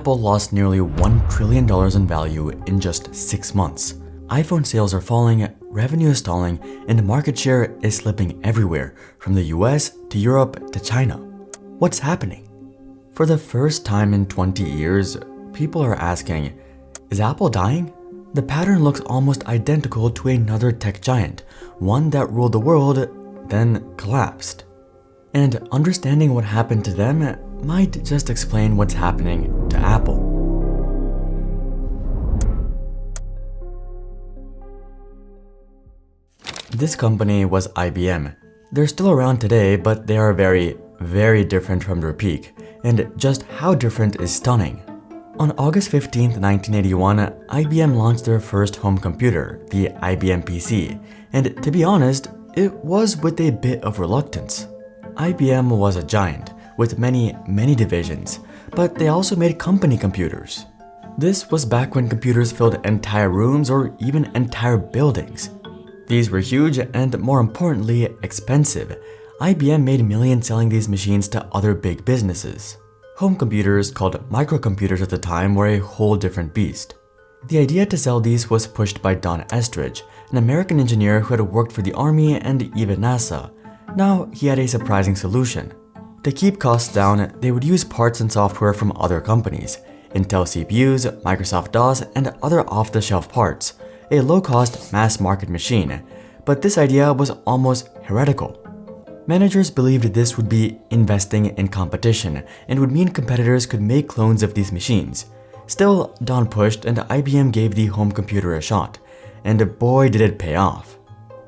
Apple lost nearly $1 trillion in value in just 6 months. iPhone sales are falling, revenue is stalling, and market share is slipping everywhere, from the US to Europe to China. What's happening? For the first time in 20 years, people are asking, is Apple dying? The pattern looks almost identical to another tech giant, one that ruled the world, then collapsed. And understanding what happened to them might just explain what's happening to Apple. This company was IBM. They're still around today, but they are very, very different from their peak, and just how different is stunning. On August 15, 1981, IBM launched their first home computer, the IBM PC, and to be honest, it was with a bit of reluctance. IBM was a giant, with many divisions, but they also made company computers. This was back when computers filled entire rooms or even entire buildings. These were huge and, more importantly, expensive. IBM made millions selling these machines to other big businesses. Home computers, called microcomputers at the time, were a whole different beast. The idea to sell these was pushed by Don Estridge, an American engineer who had worked for the Army and even NASA. Now he had a surprising solution. To keep costs down, they would use parts and software from other companies, Intel CPUs, Microsoft DOS, and other off-the-shelf parts, a low-cost, mass-market machine. But this idea was almost heretical. Managers believed this would be investing in competition and would mean competitors could make clones of these machines. Still, Don pushed and IBM gave the home computer a shot, and boy did it pay off.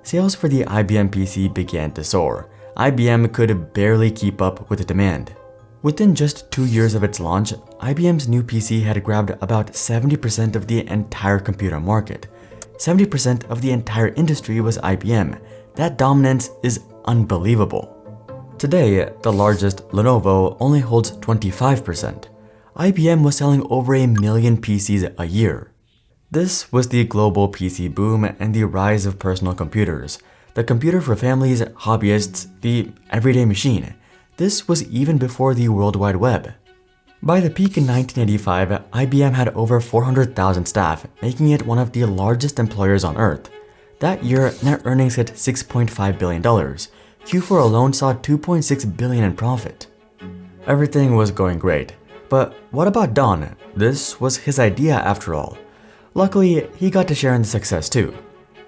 Sales for the IBM PC began to soar. IBM could barely keep up with the demand. Within just 2 years of its launch, IBM's new PC had grabbed about 70% of the entire computer market. 70% of the entire industry was IBM. That dominance is unbelievable. Today, the largest, Lenovo, only holds 25%. IBM was selling over 1 million PCs a year. This was the global PC boom and the rise of personal computers. The computer for families, hobbyists, the everyday machine. This was even before the World Wide Web. By the peak in 1985, IBM had over 400,000 staff, making it one of the largest employers on Earth. That year, net earnings hit $6.5 billion. Q4 alone saw $2.6 billion in profit. Everything was going great. But what about Don? This was his idea after all. Luckily, he got to share in the success too.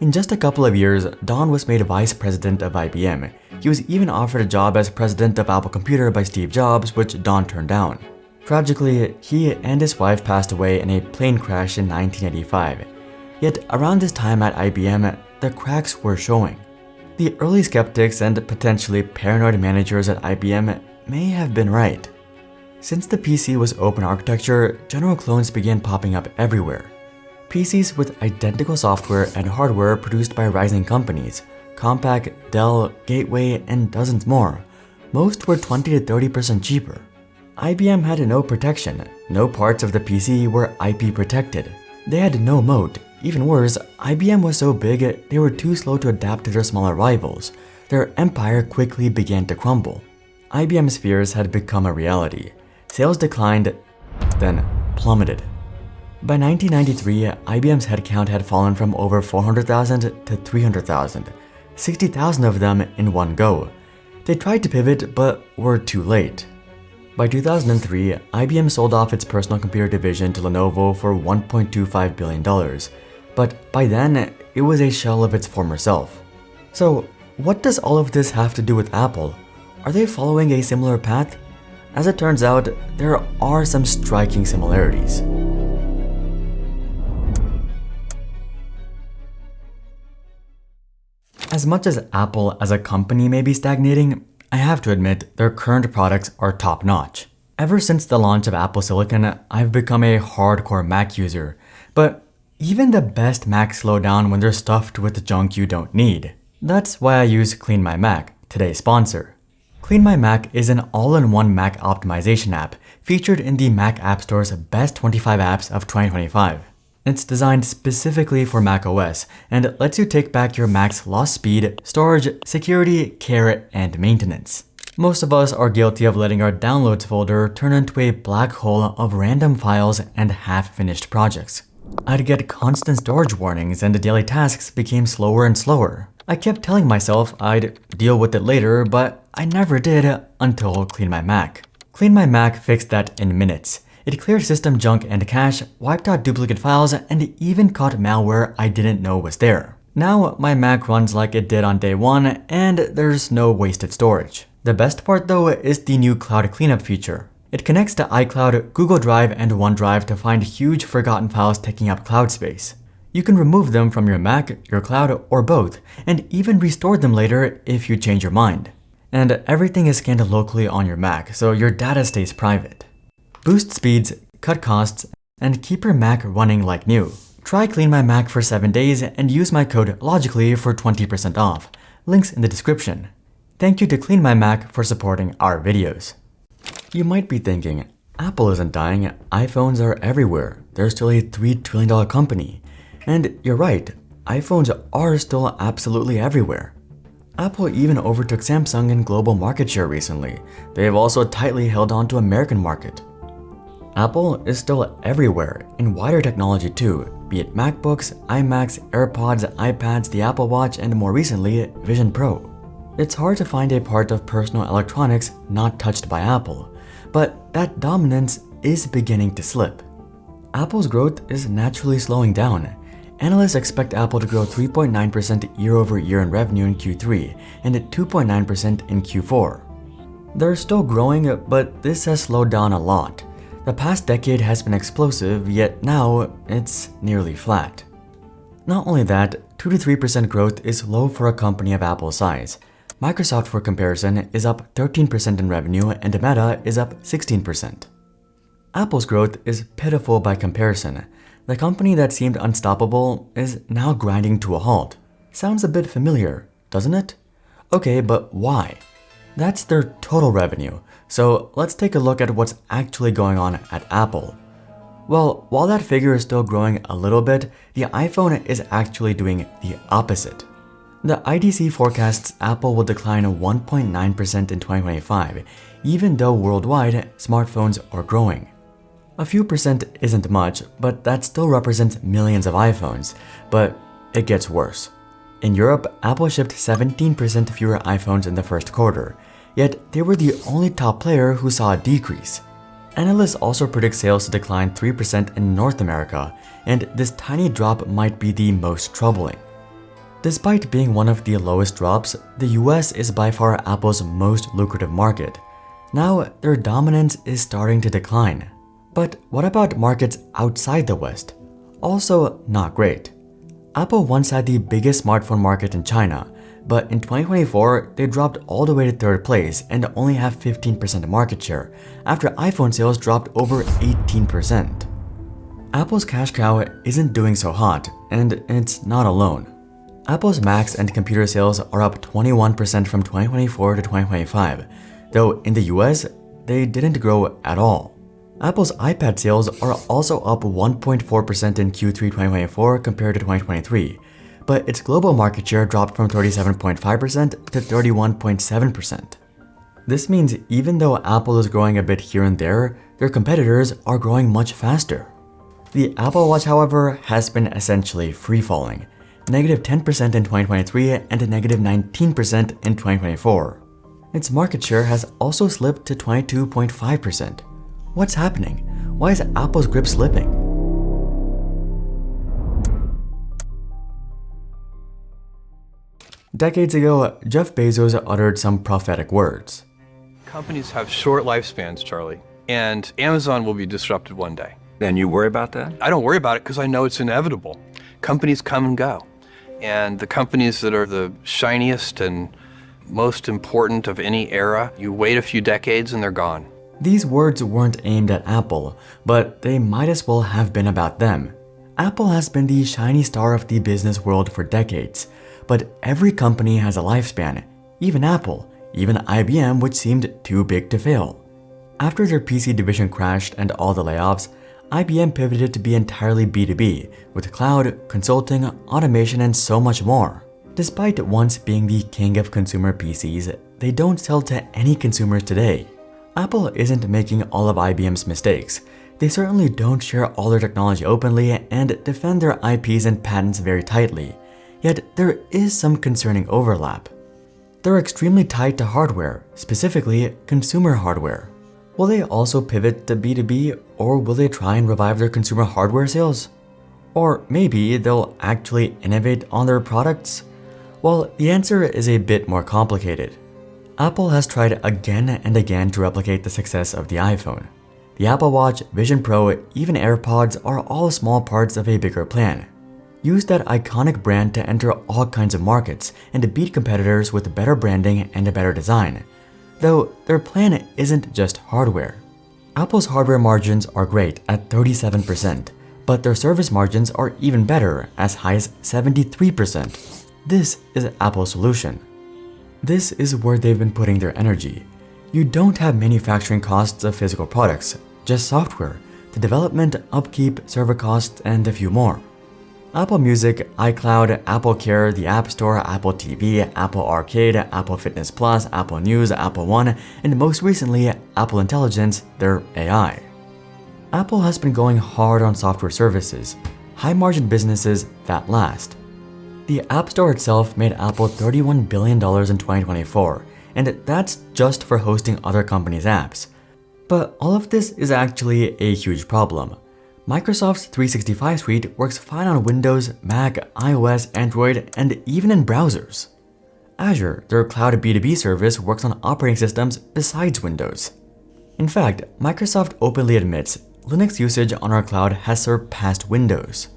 In just a couple of years, Don was made vice president of IBM. He was even offered a job as president of Apple Computer by Steve Jobs, which Don turned down. Tragically, he and his wife passed away in a plane crash in 1985. Yet around this time at IBM, the cracks were showing. The early skeptics and potentially paranoid managers at IBM may have been right. Since the PC was open architecture, general clones began popping up everywhere. PCs with identical software and hardware produced by rising companies, Compaq, Dell, Gateway, and dozens more. Most were 20 to 30% cheaper. IBM had no protection. No parts of the PC were IP protected. They had no moat. Even worse, IBM was so big, they were too slow to adapt to their smaller rivals. Their empire quickly began to crumble. IBM's fears had become a reality. Sales declined, then plummeted. By 1993, IBM's headcount had fallen from over 400,000 to 300,000, 60,000 of them in one go. They tried to pivot, but were too late. By 2003, IBM sold off its personal computer division to Lenovo for $1.25 billion. But by then, it was a shell of its former self. So, what does all of this have to do with Apple? Are they following a similar path? As it turns out, there are some striking similarities. As much as Apple as a company may be stagnating, I have to admit their current products are top-notch. Ever since the launch of Apple Silicon, I've become a hardcore Mac user, but even the best Macs slow down when they're stuffed with junk you don't need. That's why I use Clean My Mac, today's sponsor. Clean My Mac is an all-in-one Mac optimization app featured in the Mac App Store's Best 25 Apps of 2025. It's designed specifically for macOS and lets you take back your Mac's lost speed, storage, security, care, and maintenance. Most of us are guilty of letting our downloads folder turn into a black hole of random files and half-finished projects. I'd get constant storage warnings and the daily tasks became slower and slower. I kept telling myself I'd deal with it later, but I never did until Clean My Mac. Clean My Mac fixed that in minutes. It cleared system junk and cache, wiped out duplicate files, and even caught malware I didn't know was there. Now my Mac runs like it did on day one, and there's no wasted storage. The best part though is the new cloud cleanup feature. It connects to iCloud, Google Drive, and OneDrive to find huge forgotten files taking up cloud space. You can remove them from your Mac, your cloud, or both, and even restore them later if you change your mind. And everything is scanned locally on your Mac, so your data stays private. Boost speeds, cut costs, and keep your Mac running like new. Try Clean My Mac for 7 days and use my code LOGICALLY for 20% off. Links in the description. Thank you to Clean My Mac for supporting our videos. You might be thinking, Apple isn't dying, iPhones are everywhere. They're still a $3 trillion company. And you're right, iPhones are still absolutely everywhere. Apple even overtook Samsung in global market share recently. They have also tightly held on to American market. Apple is still everywhere, in wider technology too, be it MacBooks, iMacs, AirPods, iPads, the Apple Watch, and more recently, Vision Pro. It's hard to find a part of personal electronics not touched by Apple, but that dominance is beginning to slip. Apple's growth is naturally slowing down. Analysts expect Apple to grow 3.9% year-over-year in revenue in Q3 and 2.9% in Q4. They're still growing, but this has slowed down a lot. The past decade has been explosive, yet now it's nearly flat. Not only that, 2 to 3% growth is low for a company of Apple's size. Microsoft, for comparison, is up 13% in revenue and Meta is up 16%. Apple's growth is pitiful by comparison. The company that seemed unstoppable is now grinding to a halt. Sounds a bit familiar, doesn't it? Okay, but why? That's their total revenue. So let's take a look at what's actually going on at Apple. Well, while that figure is still growing a little bit, the iPhone is actually doing the opposite. The IDC forecasts Apple will decline 1.9% in 2025, even though worldwide smartphones are growing. A few percent isn't much, but that still represents millions of iPhones, but it gets worse. In Europe, Apple shipped 17% fewer iPhones in the first quarter, yet they were the only top player who saw a decrease. Analysts also predict sales to decline 3% in North America, and this tiny drop might be the most troubling. Despite being one of the lowest drops, the US is by far Apple's most lucrative market. Now, their dominance is starting to decline. But what about markets outside the West? Also not great. Apple once had the biggest smartphone market in China, but in 2024, they dropped all the way to third place and only have 15% market share, after iPhone sales dropped over 18%. Apple's cash cow isn't doing so hot, and it's not alone. Apple's Macs and computer sales are up 21% from 2024 to 2025, though in the US, they didn't grow at all. Apple's iPad sales are also up 1.4% in Q3 2024 compared to 2023, but its global market share dropped from 37.5% to 31.7%. This means even though Apple is growing a bit here and there, their competitors are growing much faster. The Apple Watch, however, has been essentially free-falling, negative 10% in 2023 and negative 19% in 2024. Its market share has also slipped to 22.5%. What's happening? Why is Apple's grip slipping? Decades ago, Jeff Bezos uttered some prophetic words. Companies have short lifespans, Charlie, and Amazon will be disrupted one day. And you worry about that? I don't worry about it because I know it's inevitable. Companies come and go. And the companies that are the shiniest and most important of any era, you wait a few decades and they're gone. These words weren't aimed at Apple, but they might as well have been about them. Apple has been the shiny star of the business world for decades, but every company has a lifespan, even Apple, even IBM, which seemed too big to fail. After their PC division crashed and all the layoffs, IBM pivoted to be entirely B2B, with cloud, consulting, automation, and so much more. Despite once being the king of consumer PCs, they don't sell to any consumers today. Apple isn't making all of IBM's mistakes. They certainly don't share all their technology openly and defend their IPs and patents very tightly. Yet there is some concerning overlap. They're extremely tied to hardware, specifically consumer hardware. Will they also pivot to B2B, or will they try and revive their consumer hardware sales? Or maybe they'll actually innovate on their products? Well, the answer is a bit more complicated. Apple has tried again and again to replicate the success of the iPhone. The Apple Watch, Vision Pro, even AirPods are all small parts of a bigger plan. Use that iconic brand to enter all kinds of markets and to beat competitors with better branding and a better design. Though their plan isn't just hardware. Apple's hardware margins are great at 37%, but their service margins are even better, as high as 73%. This is Apple's solution. This is where they've been putting their energy. You don't have manufacturing costs of physical products, just software, the development, upkeep, server costs, and a few more. Apple Music, iCloud, Apple Care, the App Store, Apple TV, Apple Arcade, Apple Fitness Plus, Apple News, Apple One, and most recently, Apple Intelligence, their AI. Apple has been going hard on software services, high-margin businesses that last. The App Store itself made Apple $31 billion in 2024, and that's just for hosting other companies' apps. But all of this is actually a huge problem. Microsoft's 365 suite works fine on Windows, Mac, iOS, Android, and even in browsers. Azure, their cloud B2B service, works on operating systems besides Windows. In fact, Microsoft openly admits Linux usage on our cloud has surpassed Windows.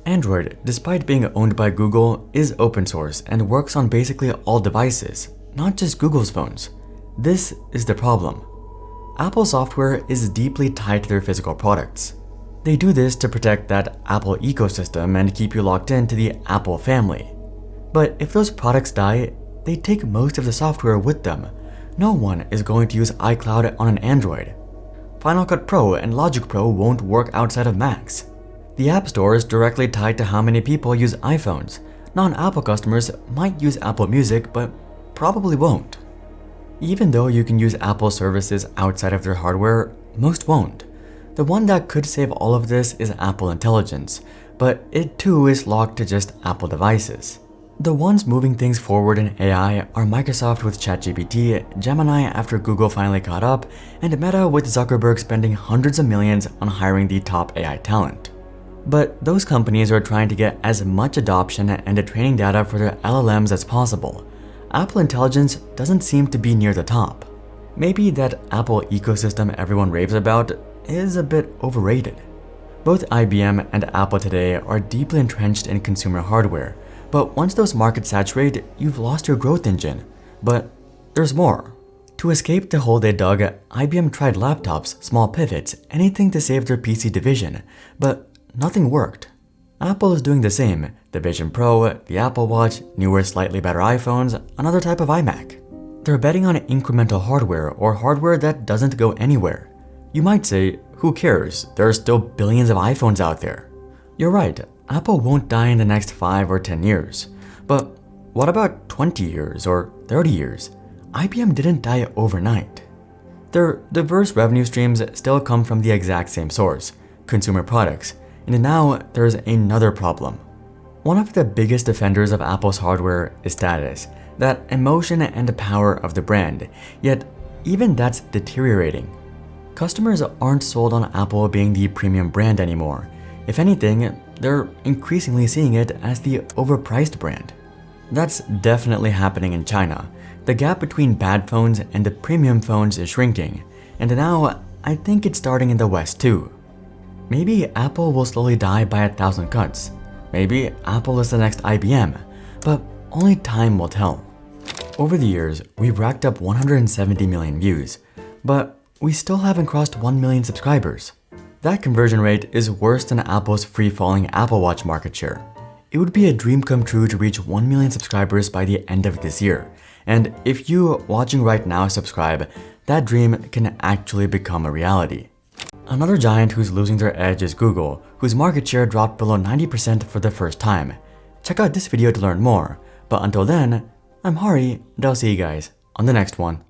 Android, despite being owned by Google, is open source and works on basically all devices, not just Google's phones. This is the problem. Apple software is deeply tied to their physical products. They do this to protect that Apple ecosystem and keep you locked into the Apple family. But if those products die, they take most of the software with them. No one is going to use iCloud on an Android. Final Cut Pro and Logic Pro won't work outside of Macs. The App Store is directly tied to how many people use iPhones. Non-Apple customers might use Apple Music, but probably won't. Even though you can use Apple services outside of their hardware, most won't. The one that could save all of this is Apple Intelligence, but it too is locked to just Apple devices. The ones moving things forward in AI are Microsoft with ChatGPT, Gemini after Google finally caught up, and Meta with Zuckerberg spending hundreds of millions on hiring the top AI talent. But those companies are trying to get as much adoption and training data for their LLMs as possible. Apple Intelligence doesn't seem to be near the top. Maybe that Apple ecosystem everyone raves about is a bit overrated. Both IBM and Apple today are deeply entrenched in consumer hardware, but once those markets saturate, you've lost your growth engine. But there's more. To escape the hole they dug, IBM tried laptops, small pivots, anything to save their PC division, but nothing worked. Apple is doing the same, the Vision Pro, the Apple Watch, newer slightly better iPhones, another type of iMac. They're betting on incremental hardware or hardware that doesn't go anywhere. You might say, who cares, there are still billions of iPhones out there. You're right, Apple won't die in the next 5 or 10 years. But what about 20 years or 30 years? IBM didn't die overnight. Their diverse revenue streams still come from the exact same source, consumer products. And now there's another problem. One of the biggest defenders of Apple's hardware is status, that emotion and the power of the brand, yet even that's deteriorating. Customers aren't sold on Apple being the premium brand anymore. If anything, they're increasingly seeing it as the overpriced brand. That's definitely happening in China. The gap between bad phones and the premium phones is shrinking, and now I think it's starting in the West too. Maybe Apple will slowly die by 1,000 cuts. Maybe Apple is the next IBM, but only time will tell. Over the years, we've racked up 170 million views, but we still haven't crossed 1 million subscribers. That conversion rate is worse than Apple's free-falling Apple Watch market share. It would be a dream come true to reach 1 million subscribers by the end of this year, and if you watching right now subscribe, that dream can actually become a reality. Another giant who's losing their edge is Google, whose market share dropped below 90% for the first time. Check out this video to learn more, but until then, I'm Hari, and I'll see you guys on the next one.